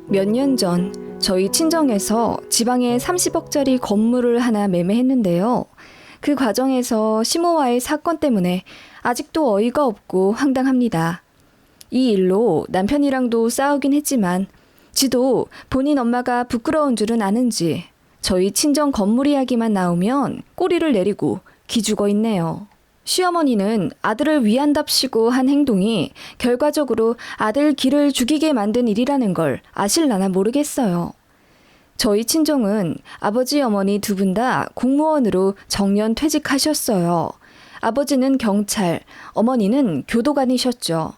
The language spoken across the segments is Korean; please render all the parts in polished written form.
몇 년 전 저희 친정에서 지방에 30억짜리 건물을 하나 매매했는데요. 그 과정에서 시모와의 사건 때문에 아직도 어이가 없고 황당합니다. 이 일로 남편이랑도 싸우긴 했지만 지도 본인 엄마가 부끄러운 줄은 아는지 저희 친정 건물 이야기만 나오면 꼬리를 내리고 기죽어 있네요. 시어머니는 아들을 위한답시고 한 행동이 결과적으로 아들 길을 죽이게 만든 일이라는 걸 아실라나 모르겠어요. 저희 친정은 아버지 어머니 두 분 다 공무원으로 정년 퇴직하셨어요. 아버지는 경찰, 어머니는 교도관이셨죠.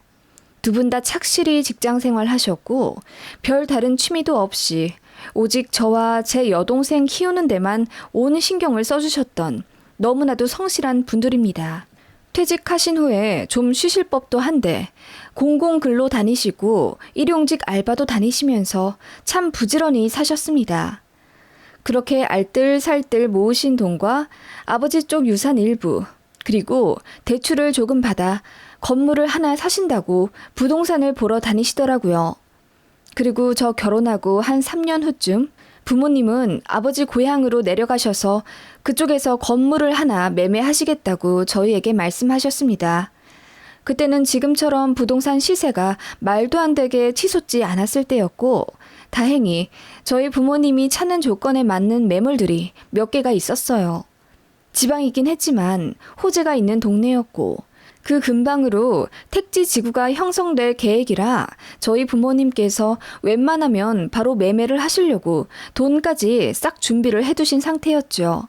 두 분 다 착실히 직장 생활하셨고 별 다른 취미도 없이 오직 저와 제 여동생 키우는 데만 온 신경을 써주셨던 너무나도 성실한 분들입니다. 퇴직하신 후에 좀 쉬실 법도 한데 공공근로 다니시고 일용직 알바도 다니시면서 참 부지런히 사셨습니다. 그렇게 알뜰살뜰 모으신 돈과 아버지 쪽 유산 일부, 그리고 대출을 조금 받아 건물을 하나 사신다고 부동산을 보러 다니시더라고요. 그리고 저 결혼하고 한 3년 후쯤 부모님은 아버지 고향으로 내려가셔서 그쪽에서 건물을 하나 매매하시겠다고 저희에게 말씀하셨습니다. 그때는 지금처럼 부동산 시세가 말도 안 되게 치솟지 않았을 때였고 다행히 저희 부모님이 찾는 조건에 맞는 매물들이 몇 개가 있었어요. 지방이긴 했지만 호재가 있는 동네였고 그 근방으로 택지 지구가 형성될 계획이라 저희 부모님께서 웬만하면 바로 매매를 하시려고 돈까지 싹 준비를 해두신 상태였죠.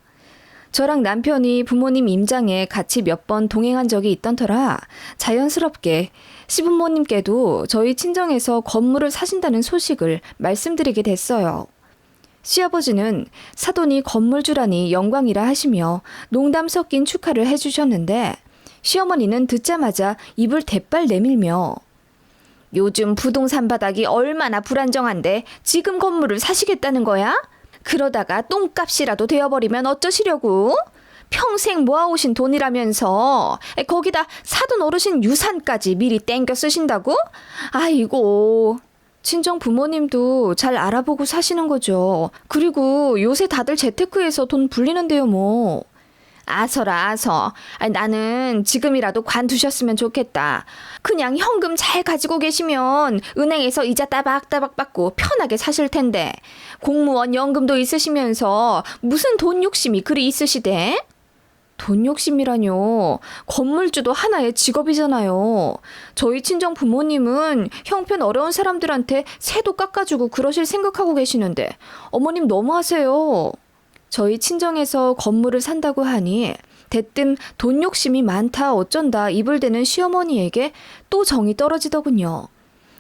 저랑 남편이 부모님 임장에 같이 몇 번 동행한 적이 있던 터라 자연스럽게 시부모님께도 저희 친정에서 건물을 사신다는 소식을 말씀드리게 됐어요. 시아버지는 사돈이 건물주라니 영광이라 하시며 농담 섞인 축하를 해주셨는데 시어머니는 듣자마자 입을 대빨 내밀며 요즘 부동산 바닥이 얼마나 불안정한데 지금 건물을 사시겠다는 거야? 그러다가 똥값이라도 되어버리면 어쩌시려고? 평생 모아오신 돈이라면서 거기다 사돈 어르신 유산까지 미리 땡겨 쓰신다고? 아이고, 친정 부모님도 잘 알아보고 사시는 거죠. 그리고 요새 다들 재테크에서 돈 불리는데요 뭐. 아서라 아서. 나는 지금이라도 관두셨으면 좋겠다. 그냥 현금 잘 가지고 계시면 은행에서 이자 따박따박 받고 편하게 사실 텐데 공무원 연금도 있으시면서 무슨 돈 욕심이 그리 있으시대? 돈 욕심이라뇨. 건물주도 하나의 직업이잖아요. 저희 친정 부모님은 형편 어려운 사람들한테 세도 깎아주고 그러실 생각하고 계시는데 어머님 너무하세요. 저희 친정에서 건물을 산다고 하니 대뜸 돈 욕심이 많다 어쩐다 입을 대는 시어머니에게 또 정이 떨어지더군요.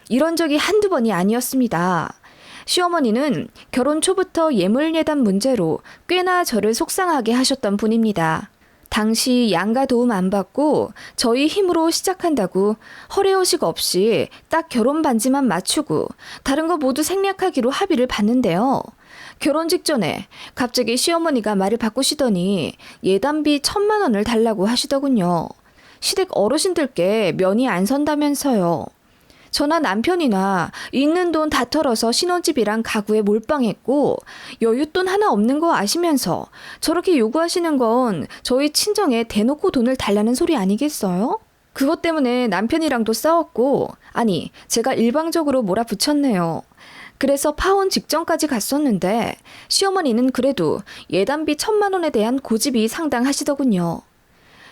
이런 적이 한두 번이 아니었습니다. 시어머니는 결혼 초부터 예물예단 문제로 꽤나 저를 속상하게 하셨던 분입니다. 당시 양가 도움 안 받고 저희 힘으로 시작한다고 허례허식 없이 딱 결혼 반지만 맞추고 다른 거 모두 생략하기로 합의를 봤는데요. 결혼 직전에 갑자기 시어머니가 말을 바꾸시더니 예단비 1,000만 원을 달라고 하시더군요. 시댁 어르신들께 면이 안 선다면서요. 저나 남편이나 있는 돈 다 털어서 신혼집이랑 가구에 몰빵했고 여윳돈 하나 없는 거 아시면서 저렇게 요구하시는 건 저희 친정에 대놓고 돈을 달라는 소리 아니겠어요? 그것 때문에 남편이랑도 싸웠고 아니 제가 일방적으로 몰아붙였네요. 그래서 파혼 직전까지 갔었는데 시어머니는 그래도 예단비 1,000만 원에 대한 고집이 상당하시더군요.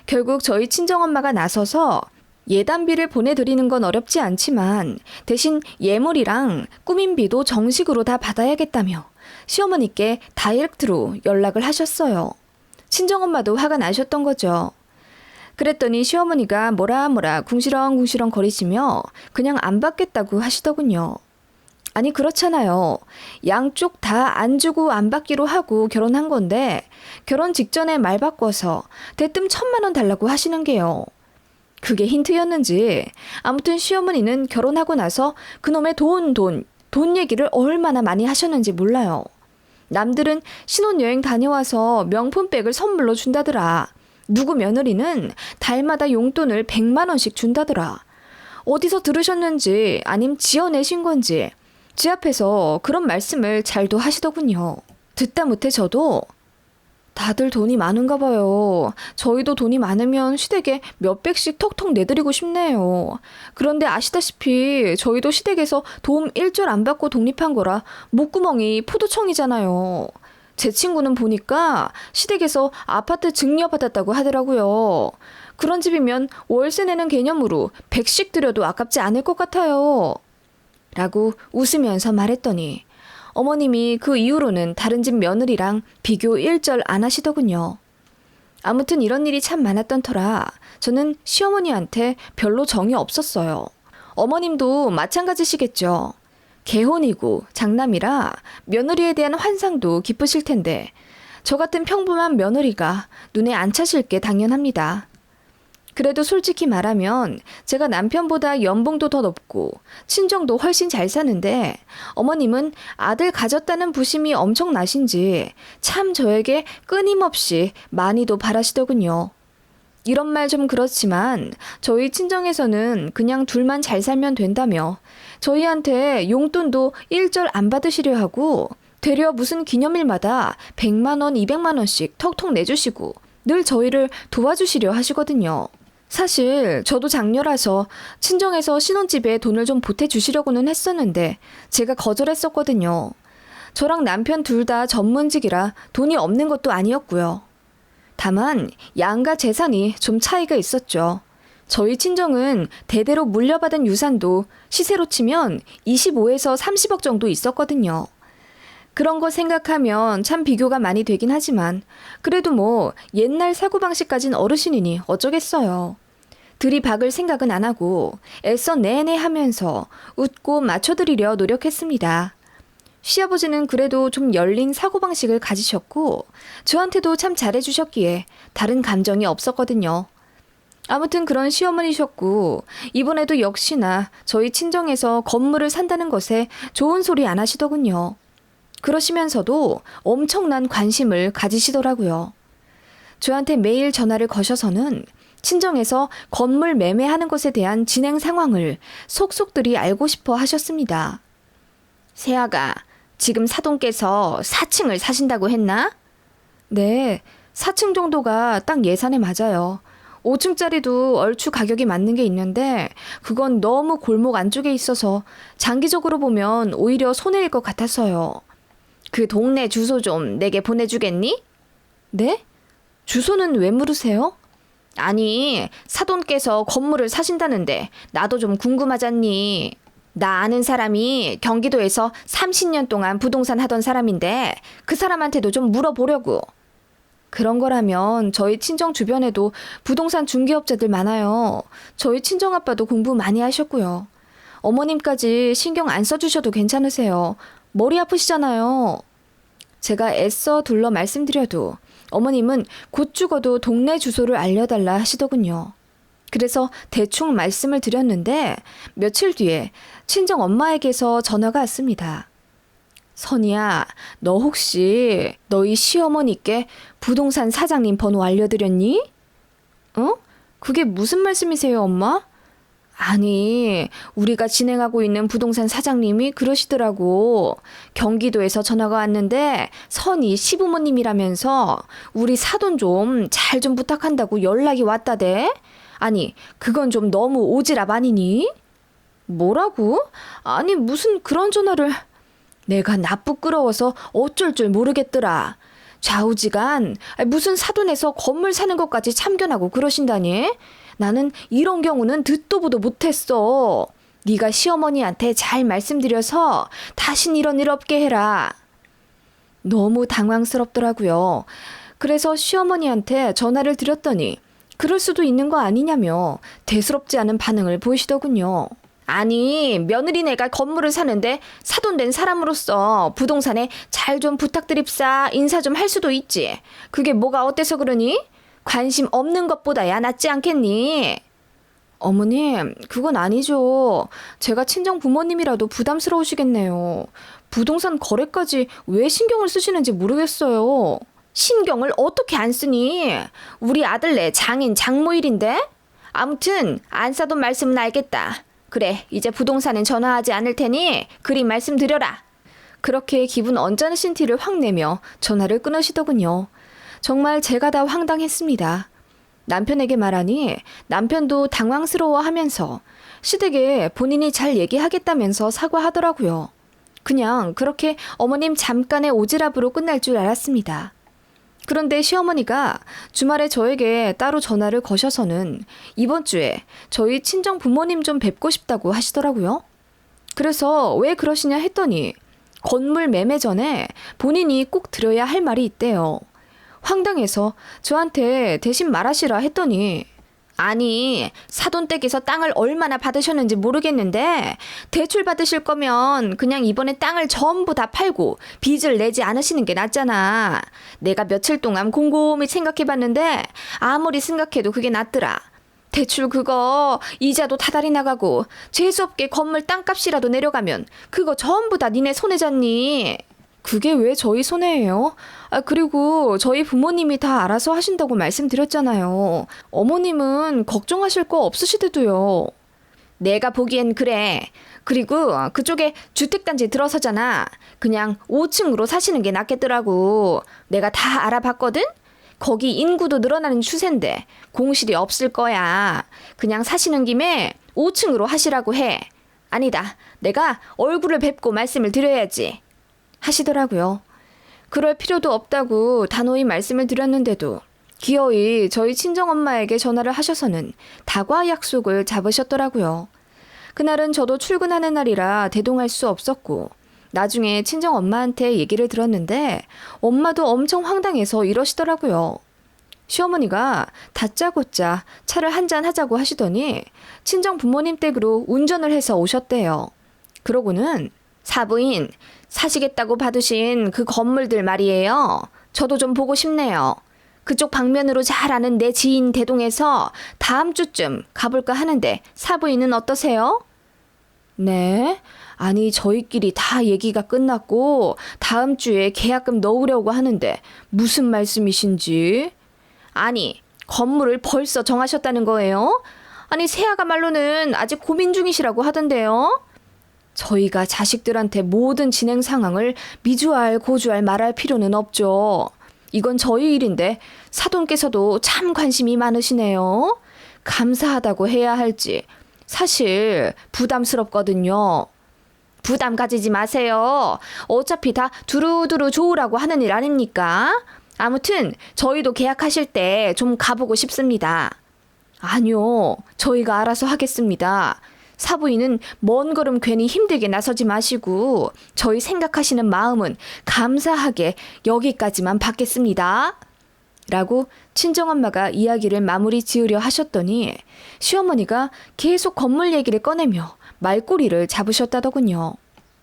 결국 저희 친정엄마가 나서서 예단비를 보내드리는 건 어렵지 않지만 대신 예물이랑 꾸민비도 정식으로 다 받아야겠다며 시어머니께 다이렉트로 연락을 하셨어요. 친정엄마도 화가 나셨던 거죠. 그랬더니 시어머니가 뭐라 궁시렁궁시렁 거리시며 그냥 안 받겠다고 하시더군요. 아니 그렇잖아요. 양쪽 다 안 주고 안 받기로 하고 결혼한 건데 결혼 직전에 말 바꿔서 대뜸 1,000만 원 달라고 하시는 게요. 그게 힌트였는지 아무튼 시어머니는 결혼하고 나서 그놈의 돈 얘기를 얼마나 많이 하셨는지 몰라요. 남들은 신혼여행 다녀와서 명품백을 선물로 준다더라. 누구 며느리는 달마다 용돈을 100만 원씩 준다더라. 어디서 들으셨는지 아님 지어내신 건지 제 앞에서 그런 말씀을 잘도 하시더군요. 듣다 못해 저도 다들 돈이 많은가 봐요. 저희도 돈이 많으면 시댁에 몇백씩 턱턱 내드리고 싶네요. 그런데 아시다시피 저희도 시댁에서 도움 1절 안 받고 독립한 거라 목구멍이 포도청이잖아요. 제 친구는 보니까 시댁에서 아파트 증여받았다고 하더라고요. 그런 집이면 월세 내는 개념으로 100씩 드려도 아깝지 않을 것 같아요. 라고 웃으면서 말했더니 어머님이 그 이후로는 다른 집 며느리랑 비교 일절 안 하시더군요. 아무튼 이런 일이 참 많았던 터라 저는 시어머니한테 별로 정이 없었어요. 어머님도 마찬가지시겠죠. 개혼이고 장남이라 며느리에 대한 환상도 기쁘실 텐데 저 같은 평범한 며느리가 눈에 안 차실 게 당연합니다. 그래도 솔직히 말하면 제가 남편보다 연봉도 더 높고 친정도 훨씬 잘 사는데 어머님은 아들 가졌다는 부심이 엄청나신지 참 저에게 끊임없이 많이도 바라시더군요. 이런 말 좀 그렇지만 저희 친정에서는 그냥 둘만 잘 살면 된다며 저희한테 용돈도 1절 안 받으시려 하고 되려 무슨 기념일마다 100만 원, 200만 원씩 턱턱 내주시고 늘 저희를 도와주시려 하시거든요. 사실 저도 장녀라서 친정에서 신혼집에 돈을 좀 보태주시려고는 했었는데 제가 거절했었거든요. 저랑 남편 둘 다 전문직이라 돈이 없는 것도 아니었고요. 다만 양가 재산이 좀 차이가 있었죠. 저희 친정은 대대로 물려받은 유산도 시세로 치면 25에서 30억 정도 있었거든요. 그런 거 생각하면 참 비교가 많이 되긴 하지만 그래도 뭐 옛날 사고방식까진 어르신이니 어쩌겠어요. 들이박을 생각은 안 하고 애써 내내 하면서 웃고 맞춰드리려 노력했습니다. 시아버지는 그래도 좀 열린 사고방식을 가지셨고 저한테도 참 잘해주셨기에 다른 감정이 없었거든요. 아무튼 그런 시어머니셨고 이번에도 역시나 저희 친정에서 건물을 산다는 것에 좋은 소리 안 하시더군요. 그러시면서도 엄청난 관심을 가지시더라고요. 저한테 매일 전화를 거셔서는 친정에서 건물 매매하는 것에 대한 진행 상황을 속속들이 알고 싶어 하셨습니다. 세아가 지금 사돈께서 4층을 사신다고 했나? 네, 4층 정도가 딱 예산에 맞아요. 5층짜리도 얼추 가격이 맞는 게 있는데 그건 너무 골목 안쪽에 있어서 장기적으로 보면 오히려 손해일 것 같아서요. 그 동네 주소 좀 내게 보내주겠니? 네? 주소는 왜 물으세요? 아니, 사돈께서 건물을 사신다는데 나도 좀 궁금하잖니. 나 아는 사람이 경기도에서 30년 동안 부동산 하던 사람인데 그 사람한테도 좀 물어보려고. 그런 거라면 저희 친정 주변에도 부동산 중개업자들 많아요. 저희 친정아빠도 공부 많이 하셨고요. 어머님까지 신경 안 써주셔도 괜찮으세요. 머리 아프시잖아요. 제가 애써 둘러 말씀드려도 어머님은 곧 죽어도 동네 주소를 알려달라 하시더군요. 그래서 대충 말씀을 드렸는데 며칠 뒤에 친정 엄마에게서 전화가 왔습니다. 선이야, 너 혹시 너희 시어머니께 부동산 사장님 번호 알려드렸니? 어? 그게 무슨 말씀이세요, 엄마? 아니, 우리가 진행하고 있는 부동산 사장님이 그러시더라고. 경기도에서 전화가 왔는데 선이 시부모님이라면서 우리 사돈 좀 잘 좀 부탁한다고 연락이 왔다대. 아니, 그건 좀 너무 오지랖 아니니? 뭐라고? 아니, 무슨 그런 전화를... 내가 나쁘끄러워서 어쩔 줄 모르겠더라. 좌우지간 무슨 사돈에서 건물 사는 것까지 참견하고 그러신다니? 나는 이런 경우는 듣도 보도 못했어. 네가 시어머니한테 잘 말씀드려서 다신 이런 일 없게 해라. 너무 당황스럽더라고요. 그래서 시어머니한테 전화를 드렸더니 그럴 수도 있는 거 아니냐며 대수롭지 않은 반응을 보이시더군요. 아니, 며느리네가 건물을 사는데 사돈된 사람으로서 부동산에 잘 좀 부탁드립사 인사 좀 할 수도 있지. 그게 뭐가 어때서 그러니? 관심 없는 것보다야 낫지 않겠니? 어머님, 그건 아니죠. 제가 친정 부모님이라도 부담스러우시겠네요. 부동산 거래까지 왜 신경을 쓰시는지 모르겠어요. 신경을 어떻게 안 쓰니? 우리 아들네 장인 장모일인데? 아무튼 안 사돈 말씀은 알겠다. 그래, 이제 부동산엔 전화하지 않을 테니 그리 말씀드려라. 그렇게 기분 언짢으신 티를 확 내며 전화를 끊으시더군요. 정말 제가 다 황당했습니다. 남편에게 말하니 남편도 당황스러워하면서 시댁에 본인이 잘 얘기하겠다면서 사과하더라고요. 그냥 그렇게 어머님 잠깐의 오지랖으로 끝날 줄 알았습니다. 그런데 시어머니가 주말에 저에게 따로 전화를 거셔서는 이번 주에 저희 친정 부모님 좀 뵙고 싶다고 하시더라고요. 그래서 왜 그러시냐 했더니 건물 매매 전에 본인이 꼭 드려야 할 말이 있대요. 황당해서 저한테 대신 말하시라 했더니 아니, 사돈댁에서 땅을 얼마나 받으셨는지 모르겠는데 대출 받으실 거면 그냥 이번에 땅을 전부 다 팔고 빚을 내지 않으시는 게 낫잖아. 내가 며칠 동안 곰곰이 생각해봤는데 아무리 생각해도 그게 낫더라. 대출 그거 이자도 다달이 나가고 재수없게 건물 땅값이라도 내려가면 그거 전부 다 니네 손해잖니. 그게 왜 저희 손해예요? 그리고 저희 부모님이 다 알아서 하신다고 말씀드렸잖아요. 어머님은 걱정하실 거 없으시대도요. 내가 보기엔 그래. 그리고 그쪽에 주택단지 들어서잖아. 그냥 5층으로 사시는 게 낫겠더라고. 내가 다 알아봤거든? 거기 인구도 늘어나는 추세인데 공실이 없을 거야. 그냥 사시는 김에 5층으로 하시라고 해. 아니다. 내가 얼굴을 뵙고 말씀을 드려야지. 하시더라고요. 그럴 필요도 없다고 단호히 말씀을 드렸는데도 기어이 저희 친정엄마에게 전화를 하셔서는 다과 약속을 잡으셨더라고요. 그날은 저도 출근하는 날이라 대동할 수 없었고 나중에 친정엄마한테 얘기를 들었는데 엄마도 엄청 황당해서 이러시더라고요. 시어머니가 다짜고짜 차를 한잔 하자고 하시더니 친정 부모님 댁으로 운전을 해서 오셨대요. 그러고는 사부인, 사시겠다고 받으신 그 건물들 말이에요. 저도 좀 보고 싶네요. 그쪽 방면으로 잘 아는 내 지인 대동에서 다음 주쯤 가볼까 하는데 사부인은 어떠세요? 네? 아니 저희끼리 다 얘기가 끝났고 다음 주에 계약금 넣으려고 하는데 무슨 말씀이신지? 아니 건물을 벌써 정하셨다는 거예요? 아니 새아가 말로는 아직 고민 중이시라고 하던데요? 저희가 자식들한테 모든 진행 상황을 미주알 고주알 말할 필요는 없죠. 이건 저희 일인데 사돈께서도 참 관심이 많으시네요. 감사하다고 해야 할지 사실 부담스럽거든요. 부담 가지지 마세요. 어차피 다 두루두루 좋으라고 하는 일 아닙니까? 아무튼 저희도 계약하실 때 좀 가보고 싶습니다. 아니요. 저희가 알아서 하겠습니다. 사부인은 먼 걸음 괜히 힘들게 나서지 마시고 저희 생각하시는 마음은 감사하게 여기까지만 받겠습니다. 라고 친정엄마가 이야기를 마무리 지으려 하셨더니 시어머니가 계속 건물 얘기를 꺼내며 말꼬리를 잡으셨다더군요.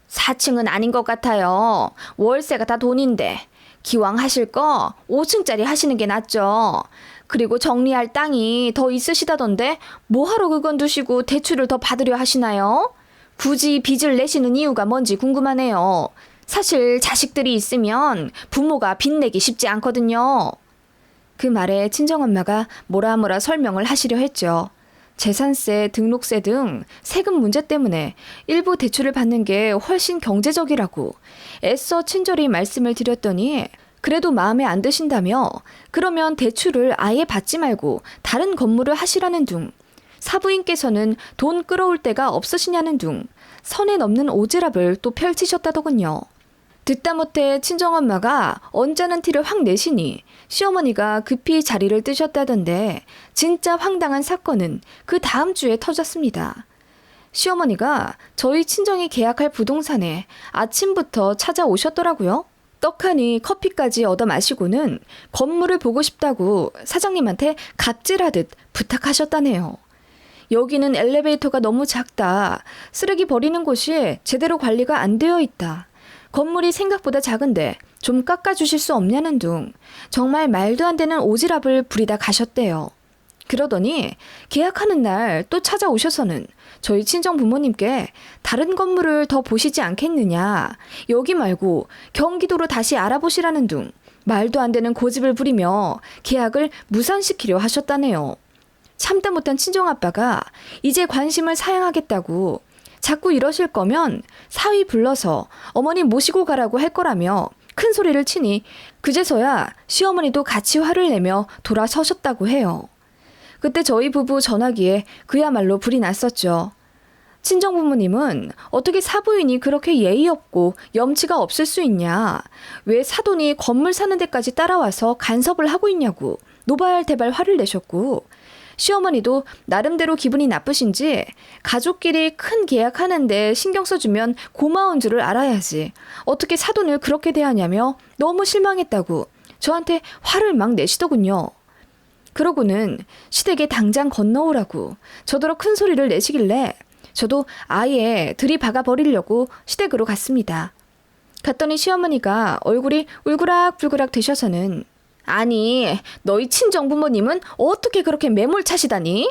4층은 아닌 것 같아요. 월세가 다 돈인데 기왕 하실 거 5층짜리 하시는 게 낫죠. 그리고 정리할 땅이 더 있으시다던데 뭐하러 그건 두시고 대출을 더 받으려 하시나요? 굳이 빚을 내시는 이유가 뭔지 궁금하네요. 사실 자식들이 있으면 부모가 빚 내기 쉽지 않거든요. 그 말에 친정엄마가 뭐라 설명을 하시려 했죠. 재산세, 등록세 등 세금 문제 때문에 일부 대출을 받는 게 훨씬 경제적이라고 애써 친절히 말씀을 드렸더니 그래도 마음에 안 드신다며 그러면 대출을 아예 받지 말고 다른 건물을 하시라는 둥, 사부인께서는 돈 끌어올 데가 없으시냐는 둥 선에 넘는 오지랖을 또 펼치셨다더군요. 듣다 못해 친정엄마가 언짢은 티를 확 내시니 시어머니가 급히 자리를 뜨셨다던데 진짜 황당한 사건은 그 다음 주에 터졌습니다. 시어머니가 저희 친정이 계약할 부동산에 아침부터 찾아오셨더라고요. 떡하니 커피까지 얻어 마시고는 건물을 보고 싶다고 사장님한테 갑질하듯 부탁하셨다네요. 여기는 엘리베이터가 너무 작다. 쓰레기 버리는 곳이 제대로 관리가 안 되어 있다. 건물이 생각보다 작은데 좀 깎아주실 수 없냐는 둥 정말 말도 안 되는 오지랖을 부리다 가셨대요. 그러더니 계약하는 날 또 찾아오셔서는 저희 친정 부모님께 다른 건물을 더 보시지 않겠느냐, 여기 말고 경기도로 다시 알아보시라는 둥 말도 안 되는 고집을 부리며 계약을 무산시키려 하셨다네요. 참다 못한 친정아빠가 이제 관심을 사양하겠다고 자꾸 이러실 거면 사위 불러서 어머니 모시고 가라고 할 거라며 큰 소리를 치니 그제서야 시어머니도 같이 화를 내며 돌아서셨다고 해요. 그때 저희 부부 전화기에 그야말로 불이 났었죠. 친정부모님은 어떻게 사부인이 그렇게 예의 없고 염치가 없을 수 있냐. 왜 사돈이 건물 사는 데까지 따라와서 간섭을 하고 있냐고 노발대발 화를 내셨고, 시어머니도 나름대로 기분이 나쁘신지 가족끼리 큰 계약하는데 신경 써주면 고마운 줄을 알아야지 어떻게 사돈을 그렇게 대하냐며 너무 실망했다고 저한테 화를 막 내시더군요. 그러고는 시댁에 당장 건너오라고 저더러 큰 소리를 내시길래 저도 아예 들이박아 버리려고 시댁으로 갔습니다. 갔더니 시어머니가 얼굴이 울그락불그락 되셔서는 아니, 너희 친정부모님은 어떻게 그렇게 매몰차시다니?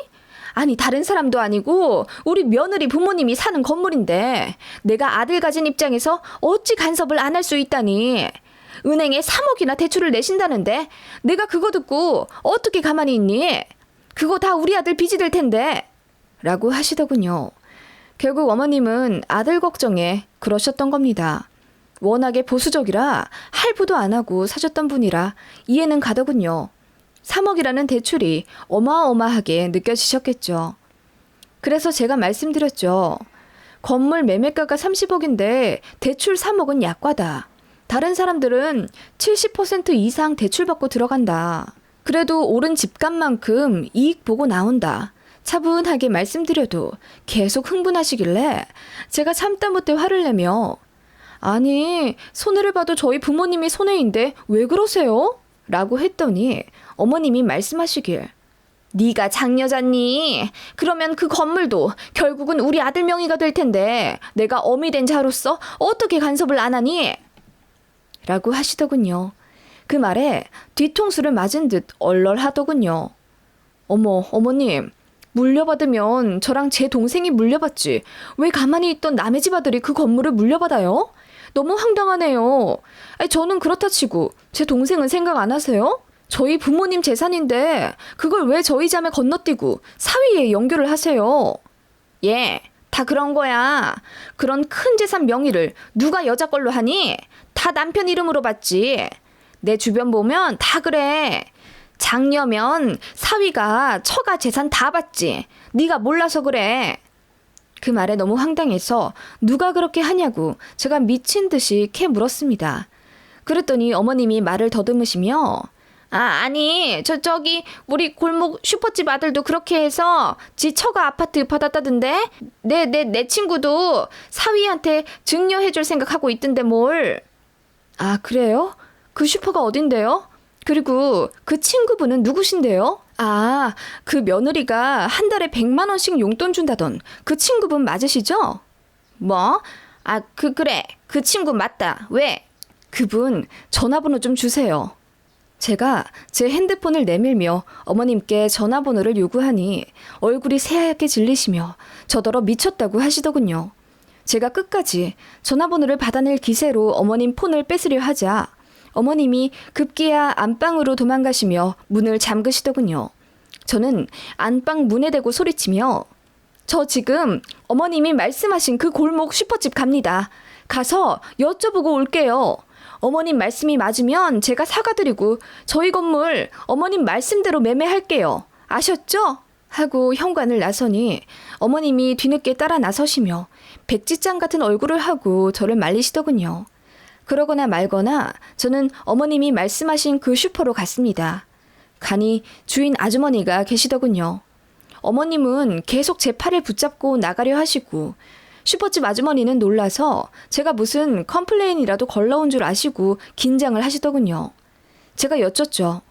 아니, 다른 사람도 아니고 우리 며느리 부모님이 사는 건물인데 내가 아들 가진 입장에서 어찌 간섭을 안 할 수 있다니? 은행에 3억이나 대출을 내신다는데 내가 그거 듣고 어떻게 가만히 있니? 그거 다 우리 아들 빚이 될 텐데 라고 하시더군요. 결국 어머님은 아들 걱정에 그러셨던 겁니다. 워낙에 보수적이라 할부도 안 하고 사셨던 분이라 이해는 가더군요. 3억이라는 대출이 어마어마하게 느껴지셨겠죠. 그래서 제가 말씀드렸죠. 건물 매매가가 30억인데 대출 3억은 약과다. 다른 사람들은 70% 이상 대출받고 들어간다. 그래도 오른 집값만큼 이익 보고 나온다. 차분하게 말씀드려도 계속 흥분하시길래 제가 참다 못해 화를 내며 아니, 손해를 봐도 저희 부모님이 손해인데 왜 그러세요? 라고 했더니 어머님이 말씀하시길 네가 장여자니? 그러면 그 건물도 결국은 우리 아들 명의가 될 텐데 내가 어미 된 자로서 어떻게 간섭을 안 하니? 라고 하시더군요. 그 말에 뒤통수를 맞은 듯 얼얼하더군요. 어머, 어머님. 물려받으면 저랑 제 동생이 물려받지 왜 가만히 있던 남의 집 아들이 그 건물을 물려받아요? 너무 황당하네요. 아니, 저는 그렇다 치고 제 동생은 생각 안 하세요? 저희 부모님 재산인데 그걸 왜 저희 자매 건너뛰고 사위에 연결을 하세요? 예, 다 그런 거야. 그런 큰 재산 명의를 누가 여자 걸로 하니? 다 남편 이름으로 받지. 내 주변 보면 다 그래. 장녀면 사위가 처가 재산 다 받지. 네가 몰라서 그래. 그 말에 너무 황당해서 누가 그렇게 하냐고 제가 미친 듯이 캐 물었습니다. 그랬더니 어머님이 말을 더듬으시며 아니 저기 우리 골목 슈퍼집 아들도 그렇게 해서 지 처가 아파트 받았다던데 내 친구도 사위한테 증여해줄 생각하고 있던데 뭘. 아, 그래요? 그 슈퍼가 어딘데요? 그리고 그 친구분은 누구신데요? 아, 그 며느리가 한 달에 100만 원씩 용돈 준다던 그 친구분 맞으시죠? 뭐? 아, 그래. 그 친구 맞다. 왜? 그분 전화번호 좀 주세요. 제가 제 핸드폰을 내밀며 어머님께 전화번호를 요구하니 얼굴이 새하얗게 질리시며 저더러 미쳤다고 하시더군요. 제가 끝까지 전화번호를 받아낼 기세로 어머님 폰을 뺏으려 하자 어머님이 급기야 안방으로 도망가시며 문을 잠그시더군요. 저는 안방 문에 대고 소리치며 저 지금 어머님이 말씀하신 그 골목 슈퍼집 갑니다. 가서 여쭤보고 올게요. 어머님 말씀이 맞으면 제가 사과드리고 저희 건물 어머님 말씀대로 매매할게요. 아셨죠? 하고 현관을 나서니 어머님이 뒤늦게 따라 나서시며 백지장 같은 얼굴을 하고 저를 말리시더군요. 그러거나 말거나 저는 어머님이 말씀하신 그 슈퍼로 갔습니다. 가니 주인 아주머니가 계시더군요. 어머님은 계속 제 팔을 붙잡고 나가려 하시고 슈퍼집 아주머니는 놀라서 제가 무슨 컴플레인이라도 걸러온 줄 아시고 긴장을 하시더군요. 제가 여쭸죠.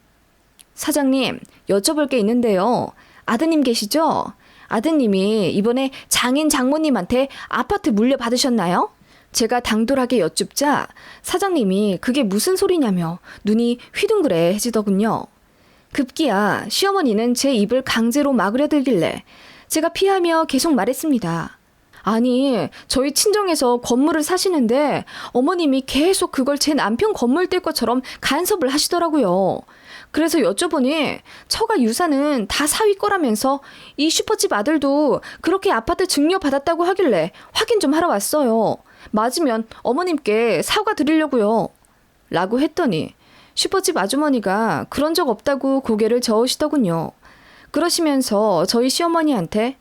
사장님, 여쭤볼 게 있는데요. 아드님 계시죠? 아드님이 이번에 장인 장모님한테 아파트 물려받으셨나요? 제가 당돌하게 여쭙자 사장님이 그게 무슨 소리냐며 눈이 휘둥그레해지더군요. 급기야 시어머니는 제 입을 강제로 막으려 들길래 제가 피하며 계속 말했습니다. 아니, 저희 친정에서 건물을 사시는데 어머님이 계속 그걸 제 남편 건물 뗄 것처럼 간섭을 하시더라고요. 그래서 여쭤보니 처가 유산은 다 사위 거라면서 이 슈퍼집 아들도 그렇게 아파트 증여받았다고 하길래 확인 좀 하러 왔어요. 맞으면 어머님께 사과 드리려고요. 라고 했더니 슈퍼집 아주머니가 그런 적 없다고 고개를 저으시더군요. 그러시면서 저희 시어머니한테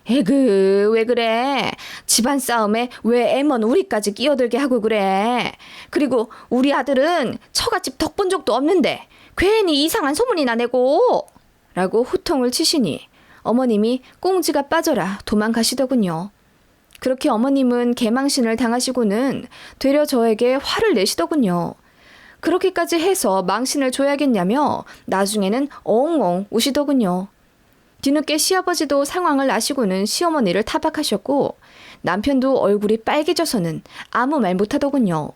에그 왜 그래? 집안 싸움에 왜 애먼 우리까지 끼어들게 하고 그래? 그리고 우리 아들은 처갓집 덕본 적도 없는데 괜히 이상한 소문이나 내고 라고 호통을 치시니 어머님이 꽁지가 빠져라 도망가시더군요. 그렇게 어머님은 개망신을 당하시고는 되려 저에게 화를 내시더군요. 그렇게까지 해서 망신을 줘야겠냐며 나중에는 엉엉 우시더군요. 뒤늦게 시아버지도 상황을 아시고는 시어머니를 타박하셨고 남편도 얼굴이 빨개져서는 아무 말 못하더군요.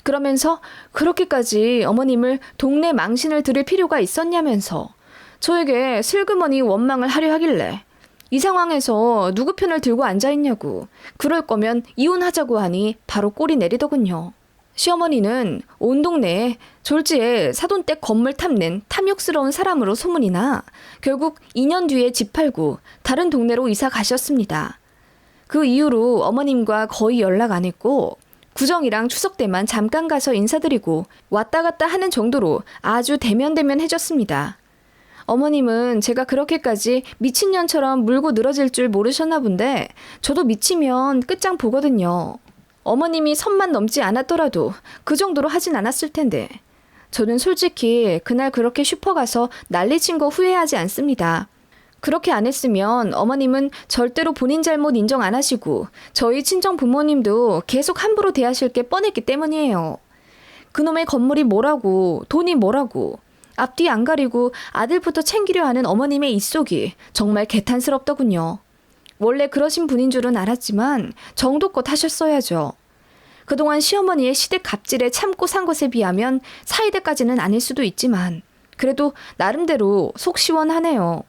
그러면서 그렇게까지 어머님을 동네 망신을 들을 필요가 있었냐면서 저에게 슬그머니 원망을 하려 하길래 이 상황에서 누구 편을 들고 앉아있냐고 그럴 거면 이혼하자고 하니 바로 꼬리 내리더군요. 시어머니는 온 동네에 졸지에 사돈댁 건물 탐낸 탐욕스러운 사람으로 소문이 나 결국 2년 뒤에 집 팔고 다른 동네로 이사 가셨습니다. 그 이후로 어머님과 거의 연락 안 했고 구정이랑 추석 때만 잠깐 가서 인사드리고 왔다 갔다 하는 정도로 아주 대면대면해졌습니다. 어머님은 제가 그렇게까지 미친년처럼 물고 늘어질 줄 모르셨나 본데 저도 미치면 끝장 보거든요. 어머님이 선만 넘지 않았더라도 그 정도로 하진 않았을 텐데 저는 솔직히 그날 그렇게 슈퍼 가서 난리친 거 후회하지 않습니다. 그렇게 안 했으면 어머님은 절대로 본인 잘못 인정 안 하시고 저희 친정 부모님도 계속 함부로 대하실 게 뻔했기 때문이에요. 그놈의 건물이 뭐라고 돈이 뭐라고 앞뒤 안 가리고 아들부터 챙기려 하는 어머님의 입속이 정말 개탄스럽더군요. 원래 그러신 분인 줄은 알았지만 정도껏 하셨어야죠. 그동안 시어머니의 시댁 갑질에 참고 산 것에 비하면 사이대까지는 아닐 수도 있지만 그래도 나름대로 속 시원하네요.